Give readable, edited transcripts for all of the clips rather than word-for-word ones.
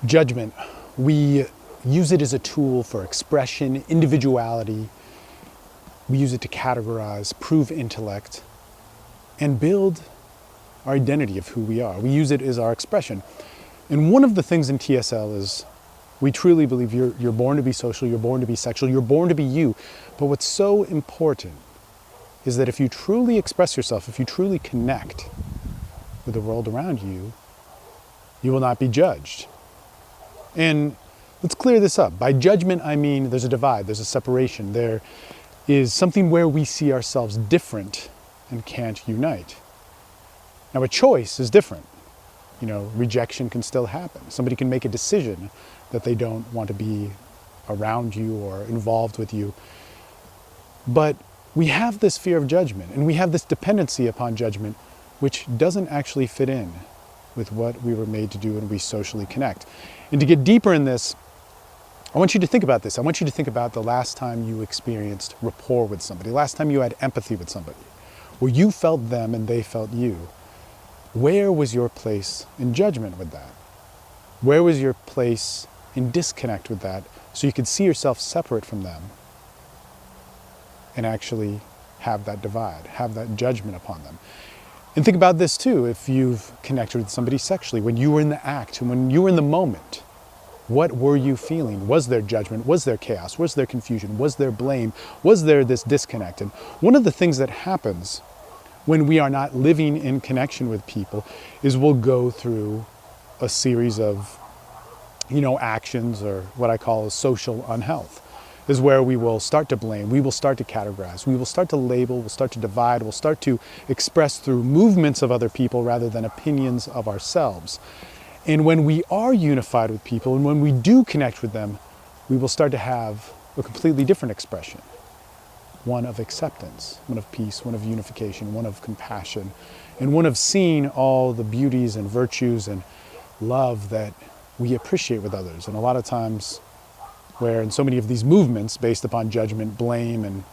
Judgment, we use it as a tool for expression, individuality. We use it to categorize, prove intellect, and build our identity of who we are. We use it as our expression. And one of the things in TSL is we truly believe you're born to be social, you're born to be sexual, you're born to be you. But what's so important is that if you truly express yourself, if you truly connect with the world around you, you will not be judged. And let's clear this up. By judgment, I mean there's a divide, there's a separation. There is something where we see ourselves different and can't unite. Now, a choice is different. You know, rejection can still happen. Somebody can make a decision that they don't want to be around you or involved with you. But we have this fear of judgment, and we have this dependency upon judgment, which doesn't actually fit in with what we were made to do when we socially connect. And to get deeper in this, I want you to think about this. I want you to think about the last time you experienced rapport with somebody, last time you had empathy with somebody, where you felt them and they felt you. Where was your place in judgment with that? Where was your place in disconnect with that so you could see yourself separate from them and actually have that divide, have that judgment upon them? And think about this too, if you've connected with somebody sexually, when you were in the act, when you were in the moment, what were you feeling? Was there judgment? Was there chaos? Was there confusion? Was there blame? Was there this disconnect? And one of the things that happens when we are not living in connection with people is we'll go through a series of, actions, or what I call social unhealth, is where we will start to blame, we will start to categorize, we will start to label, we'll start to divide, we'll start to express through movements of other people rather than opinions of ourselves. And when we are unified with people, and when we do connect with them, we will start to have a completely different expression. One of acceptance, one of peace, one of unification, one of compassion, and one of seeing all the beauties and virtues and love that we appreciate with others. And a lot of times, where in so many of these movements based upon judgment, blame, and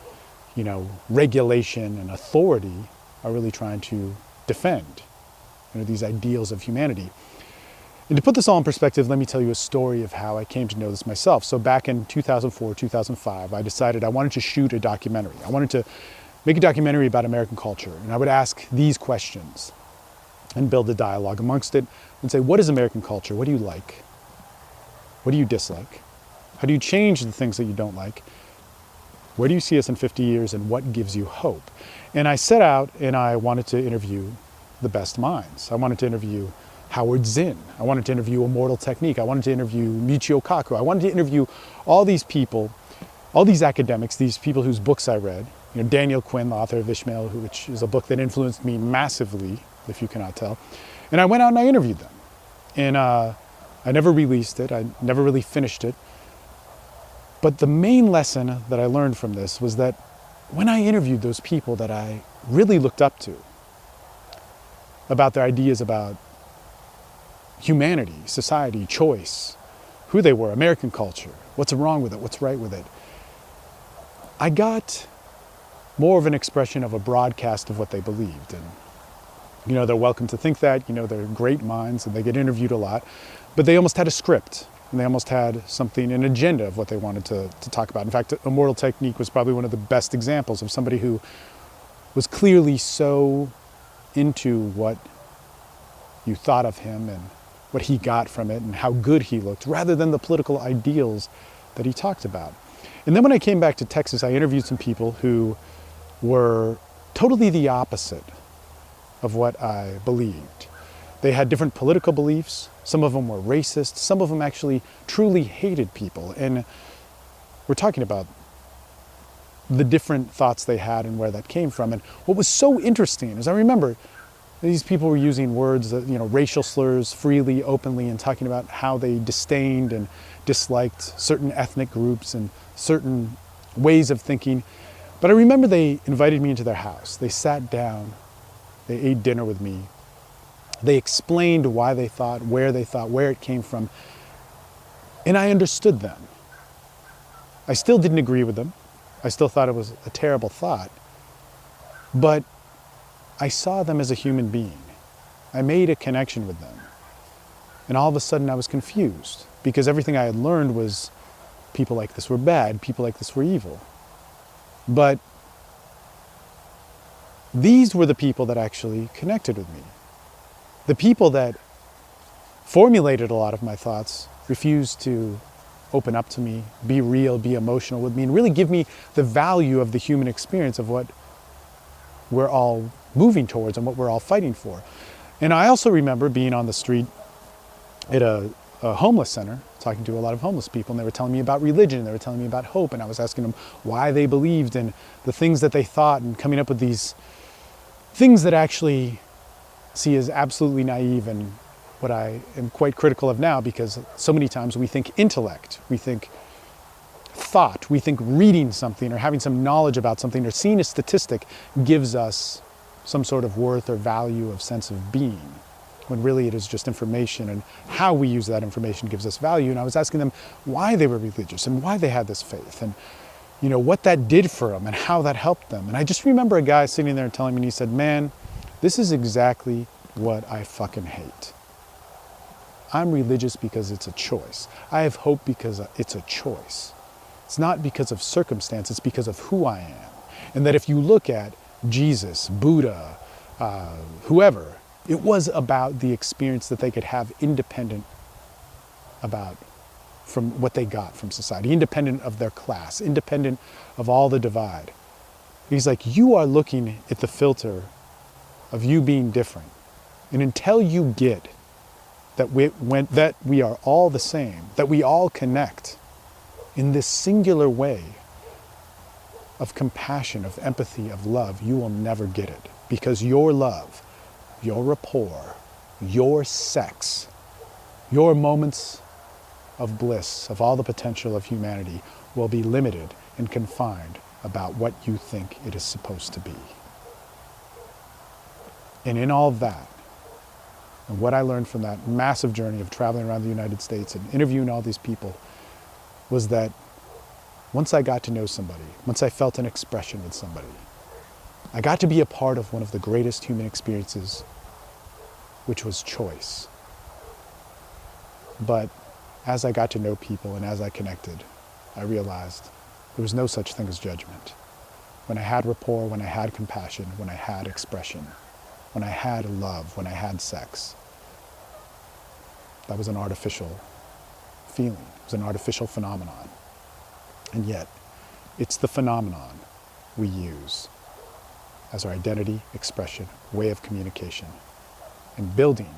regulation and authority are really trying to defend these ideals of humanity. And to put this all in perspective, let me tell you a story of how I came to know this myself. So back in 2004, 2005, I decided I wanted to shoot a documentary. I wanted to make a documentary about American culture. And I would ask these questions and build a dialogue amongst it and say, what is American culture? What do you like? What do you dislike? How do you change the things that you don't like? Where do you see us in 50 years, and what gives you hope? And I set out and I wanted to interview the best minds. I wanted to interview Howard Zinn. I wanted to interview Immortal Technique. I wanted to interview Michio Kaku. I wanted to interview all these people, all these academics, these people whose books I read. Daniel Quinn, the author of Ishmael, which is a book that influenced me massively, if you cannot tell. And I went out and I interviewed them. And I never released it. I never really finished it. But the main lesson that I learned from this was that when I interviewed those people that I really looked up to, about their ideas about humanity, society, choice, who they were, American culture, what's wrong with it, what's right with it, I got more of an expression of a broadcast of what they believed. And they're welcome to think that, they're great minds and they get interviewed a lot, but they almost had a script. And they almost had something, an agenda of what they wanted to talk about. In fact, Immortal Technique was probably one of the best examples of somebody who was clearly so into what you thought of him and what he got from it and how good he looked, rather than the political ideals that he talked about. And then when I came back to Texas, I interviewed some people who were totally the opposite of what I believed. They had different political beliefs. Some of them were racist. Some of them actually truly hated people. And we're talking about the different thoughts they had and where that came from. And what was so interesting is I remember these people were using words, racial slurs freely, openly, and talking about how they disdained and disliked certain ethnic groups and certain ways of thinking. But I remember they invited me into their house. They sat down. They ate dinner with me. They explained why they thought, where it came from. And I understood them. I still didn't agree with them. I still thought it was a terrible thought. But I saw them as a human being. I made a connection with them. And all of a sudden I was confused because everything I had learned was people like this were bad, people like this were evil. But these were the people that actually connected with me. The people that formulated a lot of my thoughts refused to open up to me, be real, be emotional with me, and really give me the value of the human experience of what we're all moving towards and what we're all fighting for. And I also remember being on the street at a homeless center, talking to a lot of homeless people, and they were telling me about religion, they were telling me about hope, and I was asking them why they believed in the things that they thought, and coming up with these things that actually see as absolutely naive and what I am quite critical of now, because so many times we think intellect, we think thought, we think reading something or having some knowledge about something or seeing a statistic gives us some sort of worth or value of sense of being, when really it is just information, and how we use that information gives us value. And I was asking them why they were religious and why they had this faith, and what that did for them and how that helped them. And I just remember a guy sitting there telling me, and he said, "Man, this is exactly what I fucking hate. I'm religious because it's a choice. I have hope because it's a choice. It's not because of circumstance, it's because of who I am." And that if you look at Jesus, Buddha, whoever, it was about the experience that they could have independent from what they got from society, independent of their class, independent of all the divide. He's like, you are looking at the filter of you being different. And until you get that we are all the same, that we all connect in this singular way of compassion, of empathy, of love, you will never get it. Because your love, your rapport, your sex, your moments of bliss, of all the potential of humanity, will be limited and confined about what you think it is supposed to be. And in all of that, and what I learned from that massive journey of traveling around the United States and interviewing all these people, was that once I got to know somebody, once I felt an expression with somebody, I got to be a part of one of the greatest human experiences, which was choice. But as I got to know people and as I connected, I realized there was no such thing as judgment. When I had rapport, when I had compassion, when I had expression, when I had love, when I had sex, that was an artificial feeling. It was an artificial phenomenon. And yet, it's the phenomenon we use as our identity, expression, way of communication, and building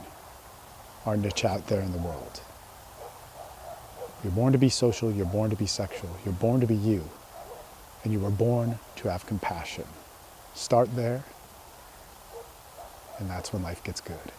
our niche out there in the world. You're born to be social, you're born to be sexual, you're born to be you, and you were born to have compassion. Start there, and that's when life gets good.